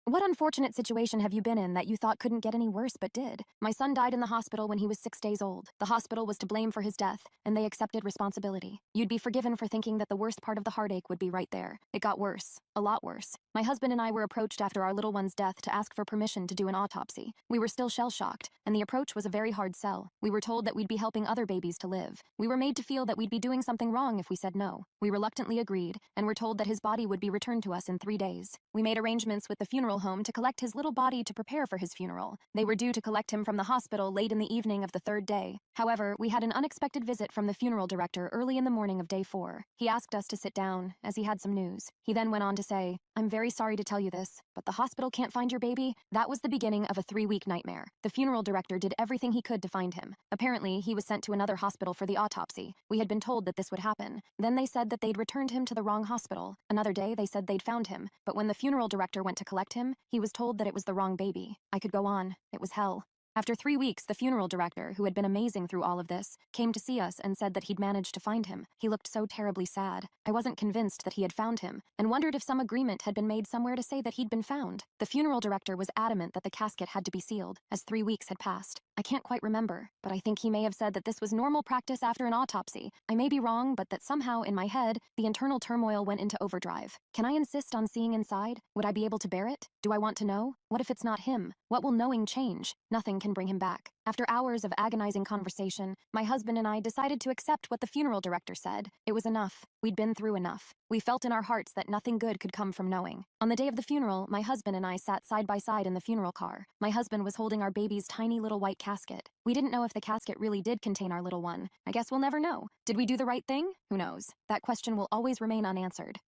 What unfortunate situation have you been in that you thought couldn't get any worse but did? My son died in the hospital when he was 6 days old. The hospital was to blame for his death, and they accepted responsibility. You'd be forgiven for thinking that the worst part of the heartache would be right there. It got worse. A lot worse. My husband and I were approached after our little one's death to ask for permission to do an autopsy. We were still shell-shocked, and the approach was a very hard sell. We were told that we'd be helping other babies to live. We were made to feel that we'd be doing something wrong if we said no. We reluctantly agreed, and were told that his body would be returned to us in 3 days. We made arrangements with the funeral home to collect his little body to prepare for his funeral. They were due to collect him from the hospital late in the evening of the 3rd day. However, we had an unexpected visit from the funeral director early in the morning of day 4. He asked us to sit down, as he had some news. He then went on to say, "I'm very sorry to tell you this, but the hospital can't find your baby." That was the beginning of a 3-week nightmare. The funeral director did everything he could to find him. Apparently, he was sent to another hospital for the autopsy. We had been told that this would happen. Then they said that they'd returned him to the wrong hospital. Another day, they said they'd found him, but when the funeral director went to collect him, he was told that it was the wrong baby. I could go on. It was hell. After 3 weeks, the funeral director, who had been amazing through all of this, came to see us and said that he'd managed to find him. He looked so terribly sad. I wasn't convinced that he had found him, and wondered if some agreement had been made somewhere to say that he'd been found. The funeral director was adamant that the casket had to be sealed, as 3 weeks had passed. I can't quite remember, but I think he may have said that this was normal practice after an autopsy. I may be wrong, but that somehow, in my head, the internal turmoil went into overdrive. Can I insist on seeing inside? Would I be able to bear it? Do I want to know? What if it's not him? What will knowing change? Nothing can bring him back. After hours of agonizing conversation, my husband and I decided to accept what the funeral director said. It was enough. We'd been through enough. We felt in our hearts that nothing good could come from knowing. On the day of the funeral, my husband and I sat side by side in the funeral car. My husband was holding our baby's tiny little white casket. We didn't know if the casket really did contain our little one. I guess we'll never know. Did we do the right thing? Who knows? That question will always remain unanswered.